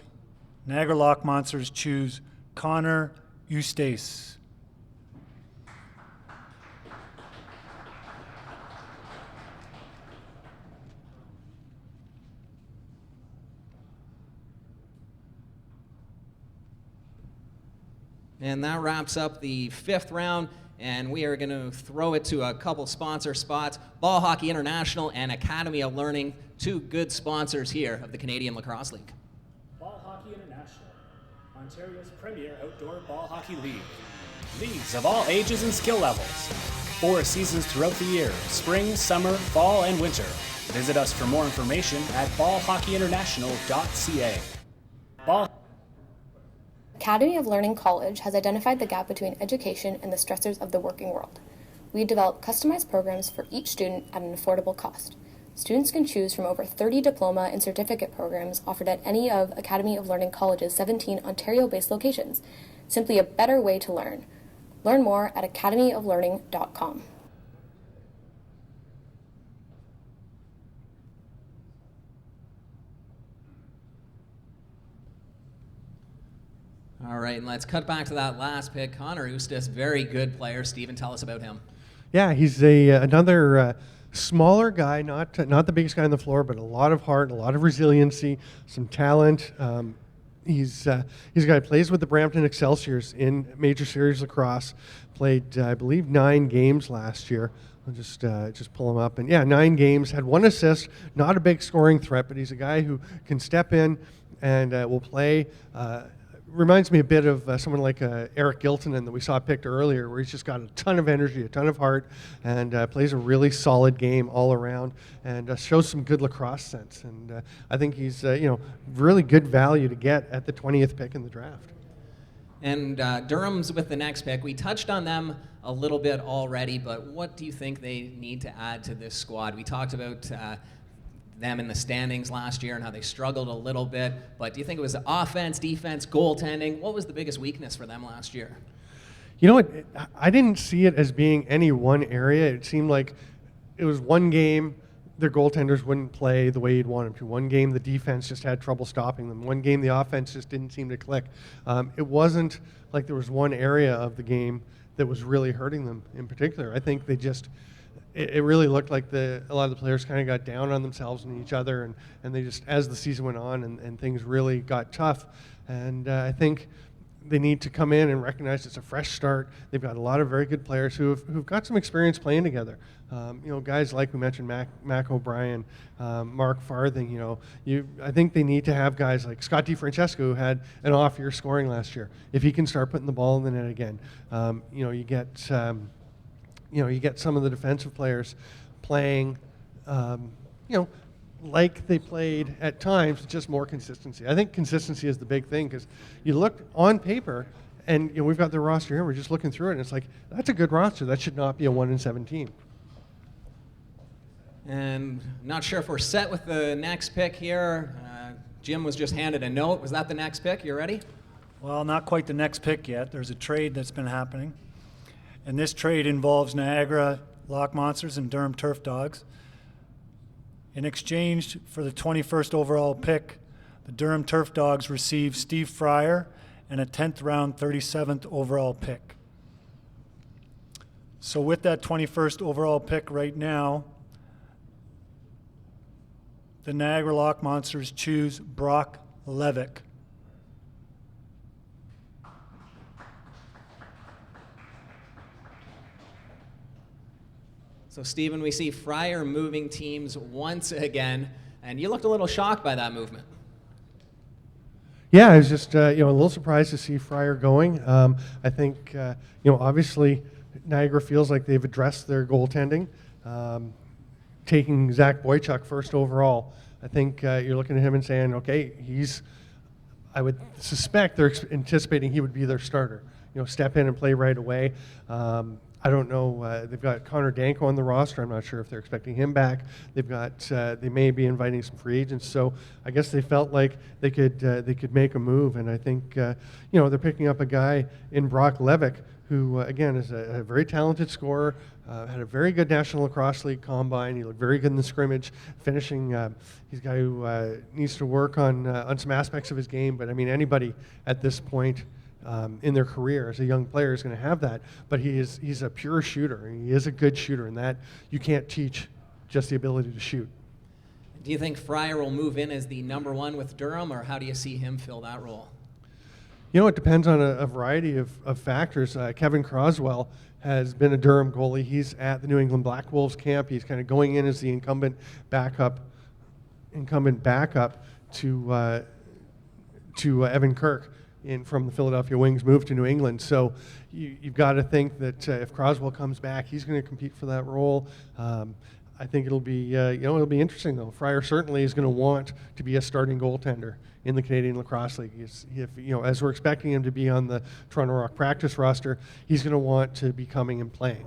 Niagara Lock Monsters choose Connor Eustace. And that wraps up the 5th round, and we are going to throw it to a couple sponsor spots. Ball Hockey International and Academy of Learning, 2 good sponsors here of the Canadian Lacrosse League. Ball Hockey International, Ontario's premier outdoor ball hockey league. Leagues of all ages and skill levels. 4 seasons throughout the year, spring, summer, fall, and winter. Visit us for more information at ballhockeyinternational.ca. Academy of Learning College has identified the gap between education and the stressors of the working world. We develop customized programs for each student at an affordable cost. Students can choose from over 30 diploma and certificate programs offered at any of Academy of Learning College's 17 Ontario-based locations. Simply a better way to learn. Learn more at academyoflearning.com. All right, and let's cut back to that last pick. Connor Eustace, very good player. Stephen, tell us about him. Yeah, he's another smaller guy, not the biggest guy on the floor, but a lot of heart, a lot of resiliency, some talent. He's a guy who plays with the Brampton Excelsiors in Major Series Lacrosse. Played, I believe, 9 games last year. I'll just pull him up. And yeah, 9 games, had 1 assist, not a big scoring threat, but he's a guy who can step in and will play reminds me a bit of someone like Eric Giltonen that we saw picked earlier, where he's just got a ton of energy, a ton of heart, and plays a really solid game all around, and shows some good lacrosse sense. And I think he's really good value to get at the 20th pick in the draft. And Durham's with the next pick. We touched on them a little bit already, but what do you think they need to add to this squad? We talked about them in the standings last year and how they struggled a little bit, but do you think it was offense, defense, goaltending? What was the biggest weakness for them last year? You know what? I didn't see it as being any one area. It seemed like it was one game, their goaltenders wouldn't play the way you'd want them to. One game, the defense just had trouble stopping them. One game, the offense just didn't seem to click. It wasn't like there was one area of the game that was really hurting them in particular. I think they just, it really looked like a lot of the players kind of got down on themselves and each other, and they just, as the season went on and things really got tough. And I think they need to come in and recognize it's a fresh start. They've got a lot of very good players who've got some experience playing together. Guys like we mentioned, Mac O'Brien, Mark Farthing. I think they need to have guys like Scott DiFrancesco, who had an off year scoring last year. If he can start putting the ball in the net again, you get some of the defensive players playing, like they played at times, just more consistency. I think consistency is the big thing, because you look on paper, and we've got the roster here, we're just looking through it, and it's like, that's a good roster. That should not be a 1-17. And not sure if we're set with the next pick here. Jim was just handed a note. Was that the next pick? You ready? Well, not quite the next pick yet. There's a trade that's been happening. And this trade involves Niagara Lock Monsters and Durham Turf Dogs. In exchange for the 21st overall pick, the Durham Turf Dogs receive Steve Fryer and a 10th round 37th overall pick. So with that 21st overall pick right now, the Niagara Lock Monsters choose Brock Levick. So, Stephen, we see Fryer moving teams once again, and you looked a little shocked by that movement. Yeah, I was just a little surprised to see Fryer going. I think obviously Niagara feels like they've addressed their goaltending. Taking Zach Boychuk first overall, I think you're looking at him and saying, okay, I would suspect they're anticipating he would be their starter. Step in and play right away. I don't know. They've got Connor Danko on the roster. I'm not sure if they're expecting him back. They may be inviting some free agents. So I guess they felt like they could make a move. And I think they're picking up a guy in Brock Levick, who again is a very talented scorer. Had a very good National Lacrosse League combine. He looked very good in the scrimmage. Finishing, he's a guy who needs to work on some aspects of his game. But I mean, anybody at this point in their career as a young player is going to have that. But he's a pure shooter. He is a good shooter, and that you can't teach just the ability to shoot. Do you think Fryer will move in as the number one with Durham, or how do you see him fill that role? It depends on a variety of factors. Kevin Croswell has been a Durham goalie. He's at the New England Black Wolves camp. He's kind of going in as the incumbent backup to Evan Kirk from the Philadelphia Wings, moved to New England. So you've got to think that if Croswell comes back, he's going to compete for that role. I think it'll be it'll be interesting though. Fryer certainly is going to want to be a starting goaltender in the Canadian Lacrosse League. As we're expecting him to be on the Toronto Rock practice roster, he's going to want to be coming and playing.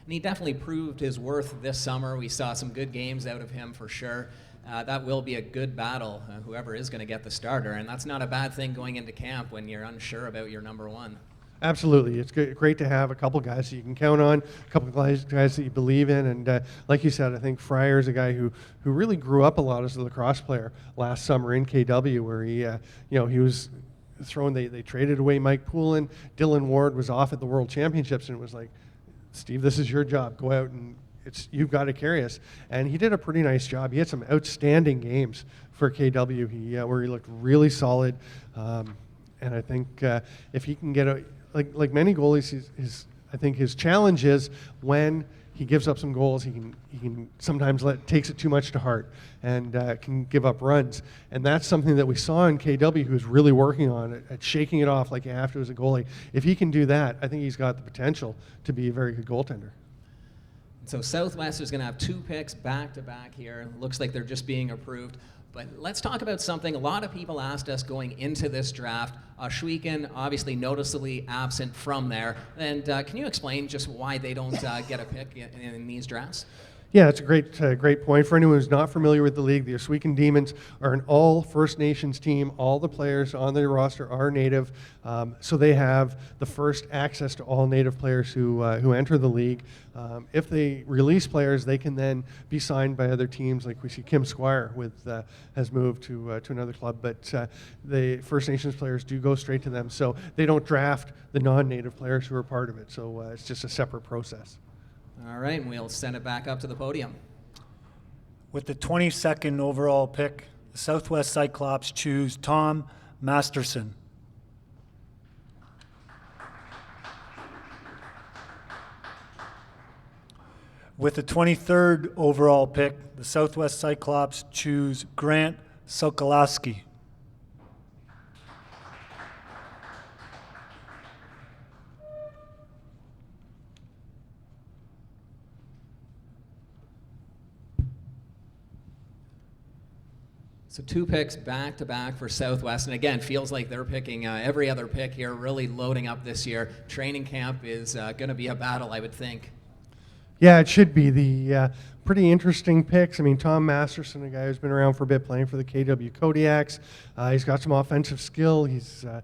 And he definitely proved his worth this summer. We saw some good games out of him for sure. That will be a good battle, whoever is going to get the starter, and that's not a bad thing going into camp when you're unsure about your number one. Absolutely. It's great to have a couple guys that you can count on, a couple guys that you believe in, and like you said, I think Fryer is a guy who really grew up a lot as a lacrosse player last summer in KW, where he was thrown. They traded away Mike Poulin. Dylan Ward was off at the World Championships, and it was like, Steve, this is your job. Go out and you've got to carry us. And he did a pretty nice job. He had some outstanding games for KW where he looked really solid. And I think if he can get like many goalies, I think his challenge is when he gives up some goals. He can sometimes takes it too much to heart and can give up runs. And that's something that we saw in KW, who's really working on it, at shaking it off like you have to as a goalie. If he can do that, I think he's got the potential to be a very good goaltender. So Southwest is going to have 2 picks back-to-back here. Looks like they're just being approved. But let's talk about something a lot of people asked us going into this draft. Schweeken, obviously noticeably absent from there. And can you explain just why they don't get a pick in these drafts? Yeah, it's a great point. For anyone who's not familiar with the league, the Oswego Demons are an all First Nations team. All the players on their roster are Native, so they have the first access to all Native players who enter the league. If they release players, they can then be signed by other teams. Like we see Kim Squire has moved to another club, but the First Nations players do go straight to them. So they don't draft the non-Native players who are part of it. So it's just a separate process. All right, and we'll send it back up to the podium. With the 22nd overall pick, the Southwest Cyclops choose Tom Masterson. With the 23rd overall pick, the Southwest Cyclops choose Grant Sokolowski. So 2 picks back-to-back for Southwest, and again, feels like they're picking every other pick here, really loading up this year. Training camp is going to be a battle, I would think. Yeah, it should be. The pretty interesting picks. I mean, Tom Masterson, a guy who's been around for a bit, playing for the KW Kodiaks. He's got some offensive skill. He's a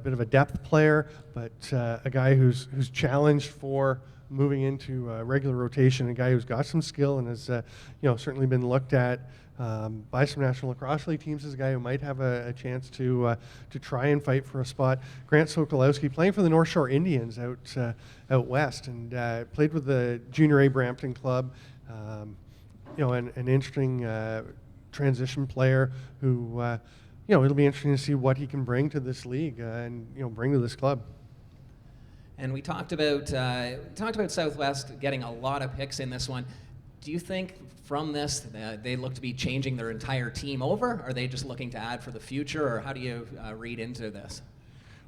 bit of a depth player, but a guy who's challenged for moving into regular rotation. A guy who's got some skill and has certainly been looked at by some National Lacrosse League teams as a guy who might have a chance to try and fight for a spot. Grant Sokolowski, playing for the North Shore Indians out west, and played with the Junior A Brampton club. An interesting transition player who it'll be interesting to see what he can bring to this league and bring to this club. And we talked about Southwest getting a lot of picks in this one. Do you think from this they look to be changing their entire team over? Are they just looking to add for the future, or how do you read into this?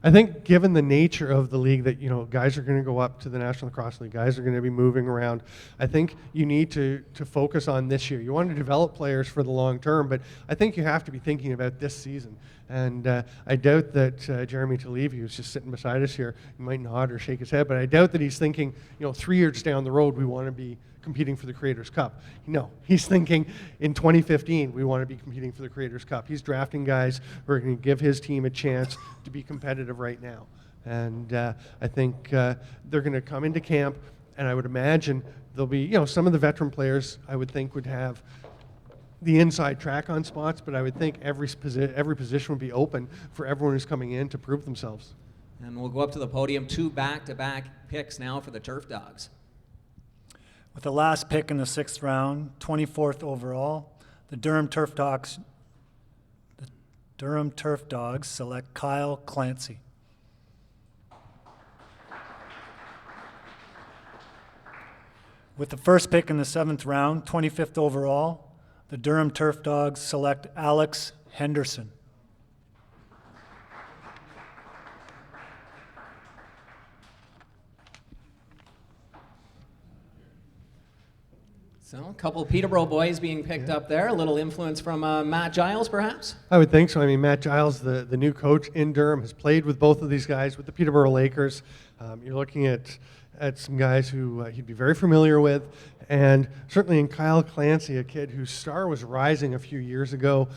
I think given the nature of the league that, guys are going to go up to the National Lacrosse League, guys are going to be moving around, I think you need to focus on this year. You want to develop players for the long term, but I think you have to be thinking about this season. And I doubt that Jeremy Talevi, who's just sitting beside us here, he might nod or shake his head, but I doubt that he's thinking, 3 years down the road we want to be competing for the Creators Cup. No, he's thinking in 2015 we want to be competing for the Creators Cup. He's drafting guys who are going to give his team a chance to be competitive right now. And I think they're going to come into camp, and I would imagine there'll be, some of the veteran players I would think would have the inside track on spots, but I would think every position would be open for everyone who's coming in to prove themselves. And we'll go up to the podium. 2 back-to-back picks now for the Turf Dogs. With the last pick in the 6th round, 24th overall, the Durham Turf Dogs select Kyle Clancy. With the first pick in the 7th round, 25th overall, the Durham Turf Dogs select Alex Henderson. So a couple Peterborough boys being picked up there. A little influence from Matt Giles, perhaps? I would think so. I mean, Matt Giles, the new coach in Durham, has played with both of these guys, with the Peterborough Lakers. You're looking at some guys who he'd be very familiar with, and certainly in Kyle Clancy, a kid whose star was rising a few years ago,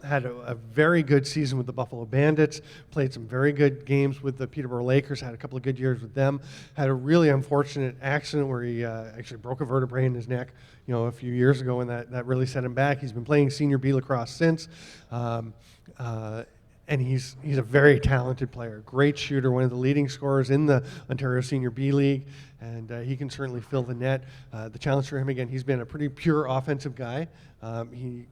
had a very good season with the Buffalo Bandits, played some very good games with the Peterborough Lakers, had a couple of good years with them, had a really unfortunate accident where he actually broke a vertebrae in his neck, a few years ago, and that really set him back. He's been playing senior B lacrosse since, and he's a very talented player, great shooter, one of the leading scorers in the Ontario Senior B League, and he can certainly fill the net. The challenge for him, again, he's been a pretty pure offensive guy. He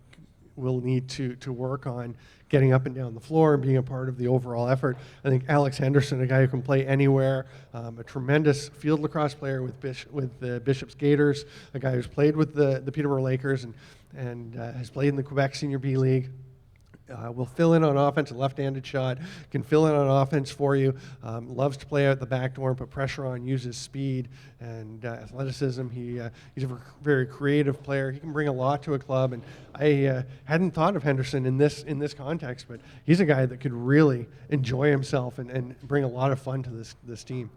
will need to work on getting up and down the floor and being a part of the overall effort. I think Alex Henderson, a guy who can play anywhere, a tremendous field lacrosse player with the Bishop's Gators, a guy who's played with the Peterborough Lakers and has played in the Quebec Senior B League. Will fill in on offense, a left-handed shot, can fill in on offense for you, loves to play out the back door and put pressure on, uses speed and athleticism. He's a very creative player. He can bring a lot to a club, and I hadn't thought of Henderson in this context, but he's a guy that could really enjoy himself and bring a lot of fun to this team.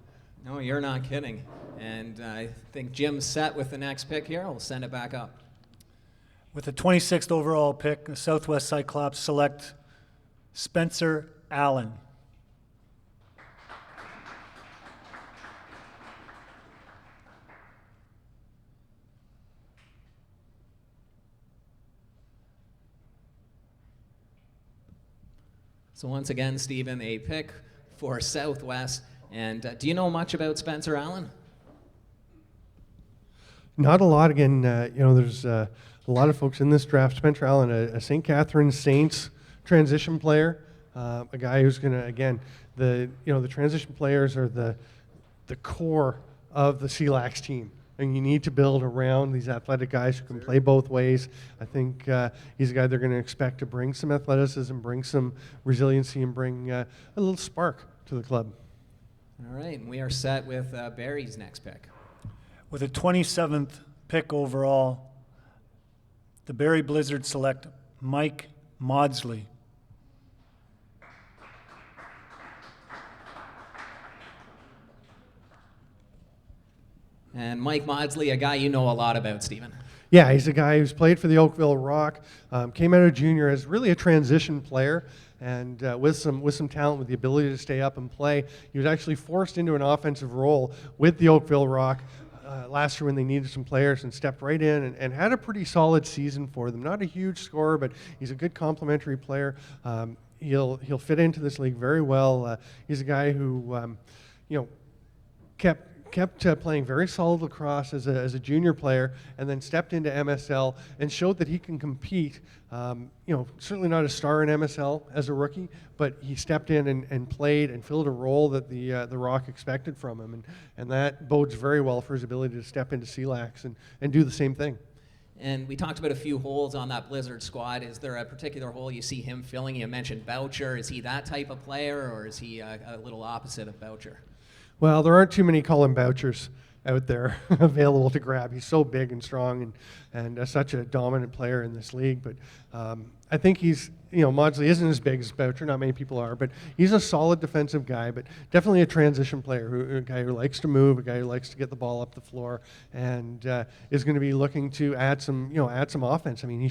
No, you're not kidding. And I think Jim's set with the next pick here. I'll send it back up. With the 26th overall pick, the South West Cyclops select Spencer Allen. So once again, Stephen, a pick for Southwest. And do you know much about Spencer Allen? Not a lot. Again, there's a lot of folks in this draft. Spencer Allen, a St. Catharines Saints transition player, a guy who's going to, again, the transition players are the core of the CLax team. And you need to build around these athletic guys who can play both ways. I think he's a guy they're going to expect to bring some athleticism, bring some resiliency, and bring a little spark to the club. All right, and we are set with Barry's next pick. With the 27th pick overall, the Barrie Blizzard select Mike Maudsley. And Mike Maudsley, a guy you know a lot about, Stephen. Yeah, he's a guy who's played for the Oakville Rock, came out of junior as really a transition player, and with some talent, with the ability to stay up and play. He was actually forced into an offensive role with the Oakville Rock last year when they needed some players, and stepped right in and had a pretty solid season for them. Not a huge scorer, but he's a good complementary player. He'll fit into this league very well. He's a guy who kept playing very solid lacrosse as a junior player, and then stepped into MSL and showed that he can compete. Certainly not a star in MSL as a rookie, but he stepped in and played and filled a role that the Rock expected from him, and that bodes very well for his ability to step into CLax and do the same thing. And we talked about a few holes on that Blizzard squad. Is there a particular hole you see him filling? You mentioned Boucher. Is he that type of player, or is he a little opposite of Boucher? Well, there aren't too many Colin Bouchers out there available to grab. He's so big and strong and such a dominant player in this league. But I think Maudsley isn't as big as Boucher. Not many people are, but he's a solid defensive guy, but definitely a transition player, a guy who likes to move, a guy who likes to get the ball up the floor, and is going to be looking to add some offense. I mean,